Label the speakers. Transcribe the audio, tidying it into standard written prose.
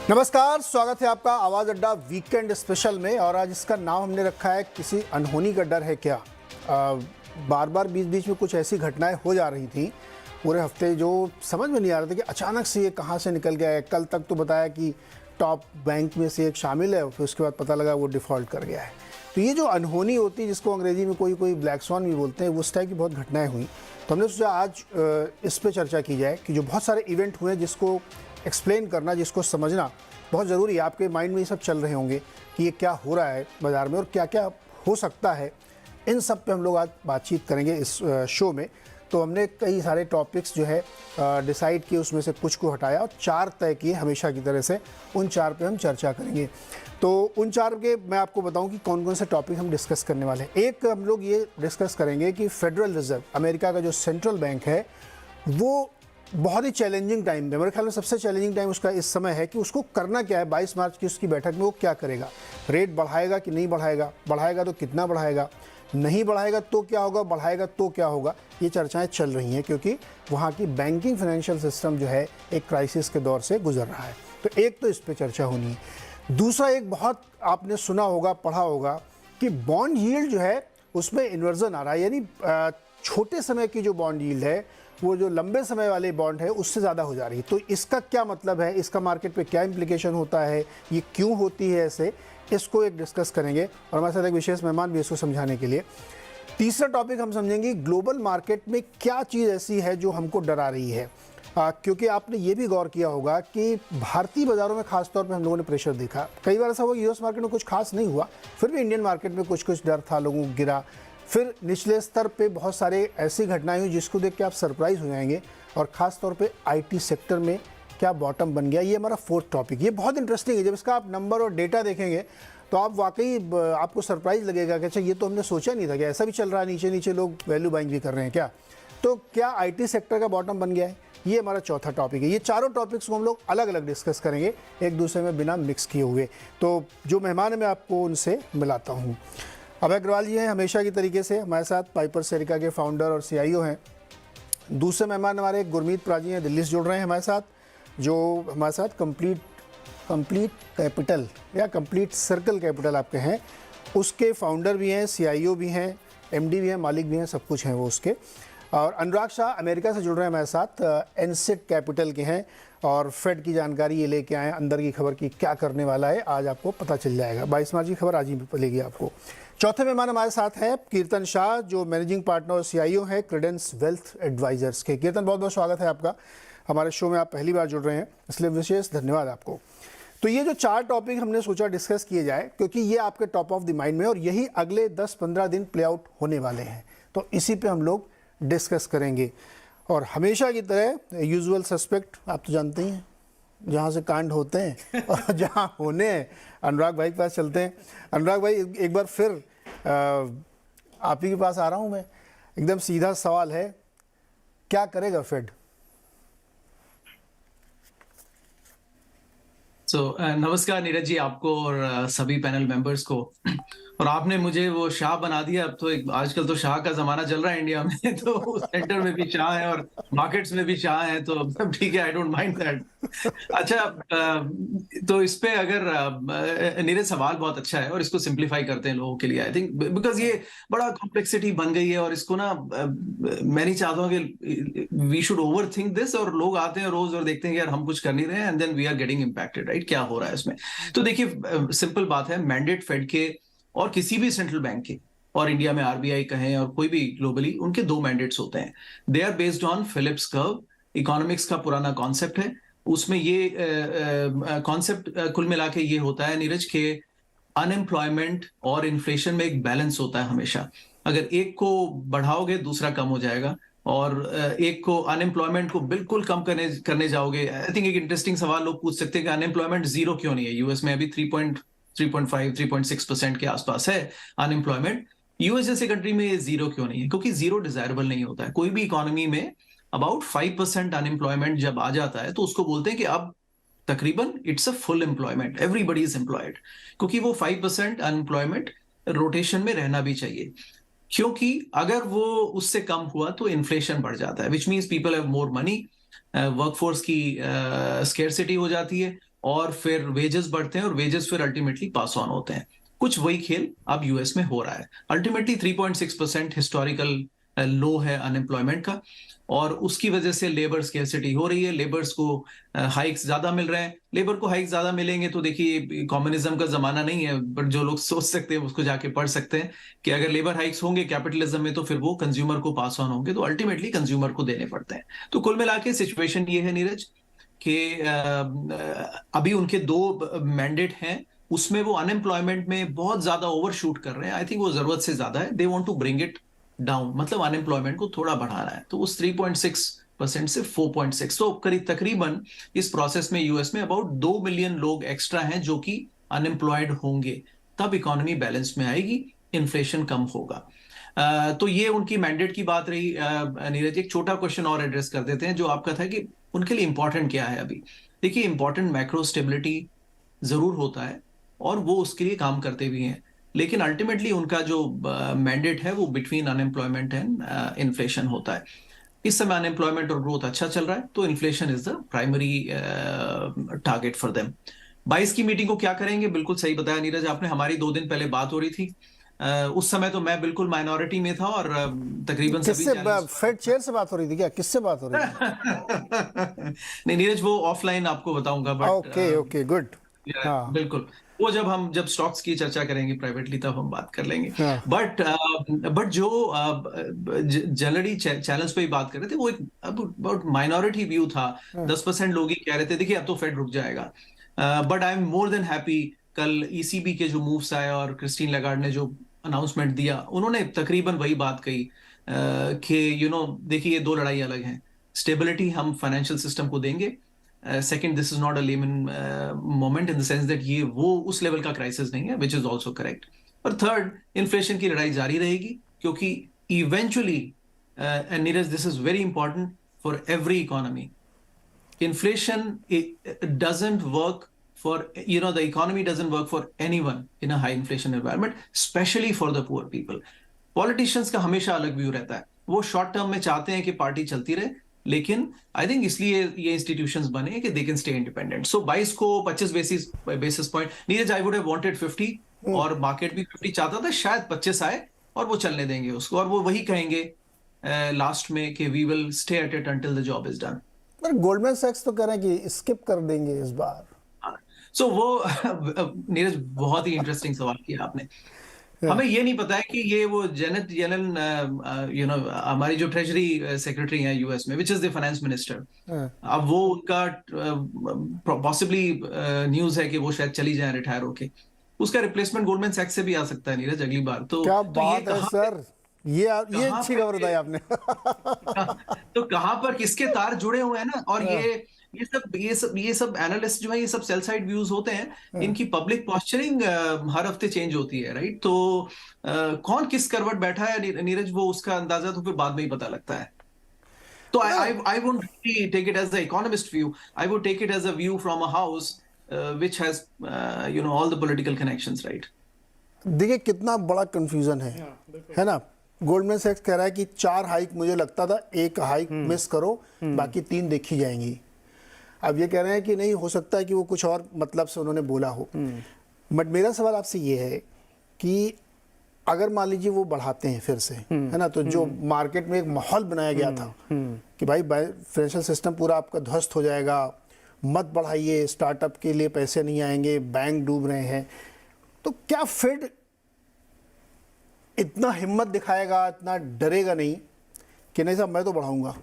Speaker 1: नमस्कार, स्वागत है आपका आवाज़ अड्डा वीकेंड स्पेशल में। और आज इसका नाम हमने रखा है किसी अनहोनी का डर है क्या। बार बार बीच बीच में कुछ ऐसी घटनाएं हो जा रही थी पूरे हफ्ते जो समझ में नहीं आ रहा था कि अचानक से ये कहाँ से निकल गया है। कल तक तो बताया कि टॉप बैंक में से एक शामिल है, फिर उसके बाद पता लगा वो डिफ़ॉल्ट कर गया है। तो ये जो अनहोनी होती है, जिसको अंग्रेजी में कोई कोई ब्लैक स्वॉन भी बोलते हैं, उस टाइप की बहुत घटनाएँ हुई। तो हमने सोचा आज इस पर चर्चा की जाए कि जो बहुत सारे इवेंट हुए जिसको एक्सप्लेन करना, जिसको समझना बहुत ज़रूरी है। आपके माइंड में ये सब चल रहे होंगे कि ये क्या हो रहा है बाज़ार में और क्या क्या हो सकता है। इन सब पे हम लोग आज बातचीत करेंगे इस शो में। तो हमने कई सारे टॉपिक्स जो है डिसाइड किए, उसमें से कुछ को हटाया और 4 तय किए हमेशा की तरह से। उन 4 पे हम चर्चा करेंगे। तो उन 4 के मैं आपको बताऊं कि कौन कौन से टॉपिक हम डिस्कस करने वाले हैं। एक, हम लोग ये डिस्कस करेंगे कि फेडरल रिजर्व, अमेरिका का जो सेंट्रल बैंक है, वो बहुत ही चैलेंजिंग टाइम में, मेरे ख्याल में सबसे चैलेंजिंग टाइम उसका इस समय है कि उसको करना क्या है। 22 मार्च की उसकी बैठक में वो क्या करेगा। रेट बढ़ाएगा कि नहीं बढ़ाएगा, बढ़ाएगा तो कितना बढ़ाएगा, नहीं बढ़ाएगा तो क्या होगा, बढ़ाएगा तो क्या होगा। ये चर्चाएं चल रही हैं क्योंकि वहाँ की बैंकिंग फाइनेंशियल सिस्टम जो है एक क्राइसिस के दौर से गुजर रहा है। तो एक तो इस पर चर्चा होनी है। दूसरा, एक बहुत आपने सुना होगा, पढ़ा होगा कि बॉन्ड यील्ड जो है उसमें इन्वर्जन आ रहा है। यानी छोटे समय की जो बॉन्ड यील्ड है वो जो लंबे समय वाले बॉन्ड है उससे ज़्यादा हो जा रही है। तो इसका क्या मतलब है, इसका मार्केट पे क्या इम्प्लीकेशन होता है, ये क्यों होती है ऐसे, इसको एक डिस्कस करेंगे। और हमारे साथ एक विशेष मेहमान भी इसको समझाने के लिए। तीसरा टॉपिक हम समझेंगे ग्लोबल मार्केट में क्या चीज़ ऐसी है जो हमको डरा रही है। क्योंकि आपने ये भी गौर किया होगा कि भारतीय बाज़ारों में खासतौर पर हम लोगों ने प्रेशर देखा। कई बार ऐसा हुआ यूएस मार्केट में कुछ खास नहीं हुआ, फिर भी इंडियन मार्केट में कुछ कुछ डर था, लोगों को गिरा। फिर निचले स्तर पे बहुत सारे ऐसी घटनाएं हुई जिसको देख के आप सरप्राइज हो जाएंगे। और ख़ास तौर पे आईटी सेक्टर में क्या बॉटम बन गया। ये हमारा फोर्थ टॉपिक। ये बहुत इंटरेस्टिंग है। जब इसका आप नंबर और डेटा देखेंगे तो आप वाकई आपको सरप्राइज लगेगा कि अच्छा, ये तो हमने सोचा नहीं था कि ऐसा भी चल रहा है। नीचे नीचे लोग वैल्यू बाइंग भी कर रहे हैं क्या। तो क्या आईटी सेक्टर का बॉटम बन गया है, ये हमारा चौथा टॉपिक है। ये चारों टॉपिक्स को हम लोग अलग अलग डिस्कस करेंगे, एक दूसरे में बिना मिक्स किए हुए। तो जो मेहमान है मैं आपको उनसे मिलाता हूँ। अभय अग्रवाल जी हैं हमेशा की तरीके से हमारे साथ, पाइपर सेरिका के फाउंडर और सीईओ हैं। दूसरे मेहमान हमारे गुरमीत प्राजी हैं, दिल्ली से जुड़ रहे हैं हमारे साथ, जो हमारे साथ कंप्लीट कैपिटल या कंप्लीट सर्कल कैपिटल आपके हैं, उसके फाउंडर भी हैं, सीईओ भी हैं, एमडी भी हैं, मालिक भी हैं, सब कुछ हैं वो उसके। और अनुराग शाह अमेरिका से जुड़ रहे हैं हमारे साथ, एनसेट कैपिटल के हैं और फेड की जानकारी ये लेके आए हैं। अंदर की खबर की क्या करने वाला है आज आपको पता चल जाएगा। 22 मार्च की खबर आज ही मिलेगी आपको। चौथे मेहमान हमारे साथ हैं कीर्तन शाह, जो मैनेजिंग पार्टनर और सीईओ हैं क्रेडेंस वेल्थ एडवाइजर्स के। कीर्तन, बहुत बहुत स्वागत है आपका हमारे शो में। आप पहली बार जुड़ रहे हैं, इसलिए विशेष धन्यवाद आपको। तो ये जो 4 टॉपिक हमने सोचा डिस्कस किए जाए, क्योंकि ये आपके टॉप ऑफ द माइंड में और यही अगले 10-15 दिन प्ले आउट होने वाले हैं। तो इसी पे हम लोग डिस्कस करेंगे। और हमेशा की तरह यूजुअल सस्पेक्ट आप तो जानते ही हैं, जहाँ से कांड होते हैं और जहाँ होने हैं, अनुराग भाई के पास चलते हैं। अनुराग भाई, एक बार फिर आप ही के पास आ रहा हूँ मैं। एकदम सीधा सवाल है, क्या करेगा फेड?
Speaker 2: नमस्कार नीरज जी, आपको और सभी पैनल मेंबर्स को। और आपने मुझे वो शाह बना दिया। अब तो आजकल तो शाह का जमाना चल रहा है इंडिया में। तो सेंटर में भी शाह है और मार्केट्स में भी शाह है, तो ठीक है, आई डोंट माइंड दैट। अच्छा, तो इस पे अगर नीरज, सवाल बहुत अच्छा है और इसको सिंप्लीफाई करते हैं लोगों के लिए, आई थिंक, बिकॉज ये बड़ा कॉम्प्लेक्सिटी बन गई है और इसको ना मैं नहीं चाहता हूँ कि we should over think this. और लोग आते हैं रोज और देखते हैं कि यार हम कुछ कर नहीं रहे हैं, and then we are getting impacted, right. क्या हो रहा है इसमें? तो देखिए, सिंपल बात है, मैंडेट फेड के और किसी भी सेंट्रल बैंक के, और इंडिया में आरबीआई कहें और कोई भी ग्लोबली, उनके 2 मैंडेट्स होते हैं। They are based on Phillips curve. Economics का पुराना कॉन्सेप्ट है। उसमें ये कॉन्सेप्ट कुल मिला के ये होता है नीरज के अनएम्प्लॉयमेंट और इन्फ्लेशन में एक बैलेंस होता है हमेशा। अगर एक को बढ़ाओगे दूसरा कम हो जाएगा, और एक को, अनएम्प्लॉयमेंट को बिल्कुल कम करने जाओगे। आई थिंक एक इंटरेस्टिंग सवाल लोग पूछ सकते हैं कि अनएम्प्लॉयमेंट 0 क्यों नहीं है। यूएस में अभी 3.5-3.6% के आसपास है अनएम्प्लॉयमेंट। यूएस जैसे कंट्री में ये 0 क्यों नहीं है? क्योंकि 0 डिजायरेबल नहीं होता है। कोई भी इकोनॉमी में अबाउट 5% अनएम्प्लॉयमेंट जब आ जाता है तो उसको बोलते हैं कि अब तकरीबन it's a full employment, everybody is employed. क्योंकि वो 5% अनएम्प्लॉयमेंट रोटेशन में रहना भी चाहिए, क्योंकि अगर वो उससे कम हुआ तो इन्फ्लेशन बढ़ जाता है, which means people have more money, workforce की स्केर्सिटी हो जाती है, और फिर वेजेस बढ़ते हैं और वेजेस फिर अल्टीमेटली पास ऑन होते हैं। कुछ वही खेल अब यूएस में हो रहा है। अल्टीमेटली 3.6% हिस्टोरिकल लो है अनएम्प्लॉयमेंट का, और उसकी वजह से लेबर स्केर्सिटी हो रही है। लेबर्स को हाइक्स ज्यादा मिल रहे हैं। लेबर को हाइक्स ज्यादा मिलेंगे तो देखिए, कम्युनिज्म का जमाना नहीं है, बट जो लोग सोच सकते हैं उसको जाके पढ़ सकते हैं कि अगर लेबर हाइक्स होंगे कैपिटलिज्म में तो फिर वो कंज्यूमर को पास ऑन होंगे, तो अल्टीमेटली कंज्यूमर को देने पड़ते हैं। तो कुल मिला के सिचुएशन ये है नीरज कि अभी उनके दो मैंडेट हैं, उसमें वो अनएम्प्लॉयमेंट में बहुत ज्यादा ओवरशूट कर रहे हैं। आई थिंक वो जरूरत से ज्यादा है। They want to bring it down, मतलब अनएम्प्लॉयमेंट को थोड़ा बढ़ाना है। तो उस 3.6% से 4.6, तो करीब तकरीबन इस प्रोसेस में यूएस में अबाउट 2 मिलियन लोग एक्स्ट्रा हैं जो कि अनएम्प्लॉयड होंगे। तब इकोनॉमी बैलेंस में आएगी, इन्फ्लेशन कम होगा। तो ये उनकी मैंडेट की बात रही। नीरज, एक छोटा क्वेश्चन और एड्रेस कर देते हैं जो आपका था कि उनके लिए इंपॉर्टेंट क्या है अभी। देखिए, इंपॉर्टेंट मैक्रो स्टेबिलिटी जरूर होता है और वो उसके लिए काम करते भी हैं, लेकिन अल्टीमेटली उनका जो मैंडेट है वो बिटवीन अनएम्प्लॉयमेंट एंड इन्फ्लेशन होता है। इस समय अनएम्प्लॉयमेंट और ग्रोथ अच्छा चल रहा है, तो inflation is the primary target for them. 22 की मीटिंग को क्या करेंगे, बिल्कुल सही बताया नीरज आपने। हमारी 2 दिन पहले बात हो रही थी। उस समय तो मैं बिल्कुल माइनॉरिटी में था और तकरीबन सभी
Speaker 1: किससे
Speaker 2: चैनल्स
Speaker 1: फेड चेयर से बात हो रही थी क्या? किससे बात हो रही थी?
Speaker 2: नहीं नीरज, वो ऑफलाइन आपको बताऊंगा, बट
Speaker 1: ओके ओके गुड। हाँ
Speaker 2: बिल्कुल। वो जब स्टॉक्स की चर्चा करेंगे प्राइवेटली तब हम बात कर लेंगे।
Speaker 1: हाँ
Speaker 2: बट जो जनरली चैनल्स पे ही बात कर रहे थे, वो एक अबाउट माइनॉरिटी व्यू था।
Speaker 1: हाँ
Speaker 2: 10% लोग ही कह रहे थे देखिए अब तो फेड रुक जाएगा। But I am more than happy. कल ईसीबी के जो मूव्स आए और क्रिस्टीन लेगार्ड ने जो अनाउंसमेंट दिया, उन्होंने तकरीबन वही बात कही कि देखिए ये दो लड़ाई अलग हैं। स्टेबिलिटी हम फाइनेंशियल सिस्टम को देंगे। Second, this is not a lemon moment in the sense that ये वो उस लेवल का क्राइसिस नहीं है, विच इज ऑल्सो करेक्ट। और थर्ड, इन्फ्लेशन की लड़ाई जारी रहेगी, क्योंकि eventually, and Neeraj this is very important for every economy, inflation, it doesn't work for, the economy doesn't work for anyone in a high inflation environment, especially for the poor people. Politicians का हमेशा अलग view रहता है। वो short term में चाहते हैं कि पार्टी चलती रहे, लेकिन आई थिंक इसलिए ये इंस्टीट्यूशंस बने कि दे कैन स्टे इंडिपेंडेंट। सो 22 को 25 basis point, Neeraj I would have wanted 50, और मार्केट भी 50 चाहता था, शायद 25 आए और वो चलने देंगे उसको, और वो वही कहेंगे लास्ट में कि we will stay at it until the job is done.
Speaker 1: पर गोल्डमैन सैक्स तो कह रहे हैं कि स्किप कर देंगे इस बार।
Speaker 2: सो वो नीरज, बहुत ही इंटरेस्टिंग सवाल किया आपने। हमें ये नहीं पता है कि ये वो जेनेट येलन, हमारी जो ट्रेजरी सेक्रेटरी हैं यूएस में, which is the finance minister, अब वो उनका पॉसिबली न्यूज है कि वो शायद चली जाए रिटायर होके। उसका रिप्लेसमेंट गोल्डमैन सैक्स से भी आ सकता है नीरज अगली बार। तो
Speaker 1: क्या
Speaker 2: तो ये
Speaker 1: बात है
Speaker 2: कहाँ
Speaker 1: सर, ये
Speaker 2: कहाँ
Speaker 1: अच्छी
Speaker 2: पर
Speaker 1: खबर बताई आपने।
Speaker 2: तो कहाँ पर किसके तार जुड़े हुए हैं ना। और ये सब एनालिस्ट जो है, ये सब सेल साइड व्यूज होते हैं। इनकी पब्लिक पॉस्चरिंग हर हफ्ते चेंज होती है, राइट। तो कौन किस करवट बैठा है नीरज, वो उसका अंदाजा तो फिर बाद में ही पता लगता है। तो I would take it as the economist view, I would take it as a view from a house which has all the political connections, right.
Speaker 1: देखिए कितना बड़ा कंफ्यूजन है ना। गोल्डमैन सैक्स कह रहा है कि 4 हाइक मुझे लगता था, 1 हाइक मिस करो, बाकी 3 देखी जाएंगी। अब ये कह रहे हैं कि नहीं, हो सकता है कि वो कुछ और मतलब से उन्होंने बोला हो। बट मेरा सवाल आपसे ये है कि अगर मान लीजिए वो बढ़ाते हैं फिर से, है ना, तो जो मार्केट में एक माहौल बनाया गया था कि भाई फाइनेंशियल सिस्टम पूरा आपका ध्वस्त हो जाएगा, मत बढ़ाइए, स्टार्टअप के लिए पैसे नहीं आएंगे, बैंक डूब रहे हैं, तो क्या फेड इतना हिम्मत दिखाएगा, इतना डरेगा नहीं कि नहीं साहब मैं तो बढ़ाऊंगा?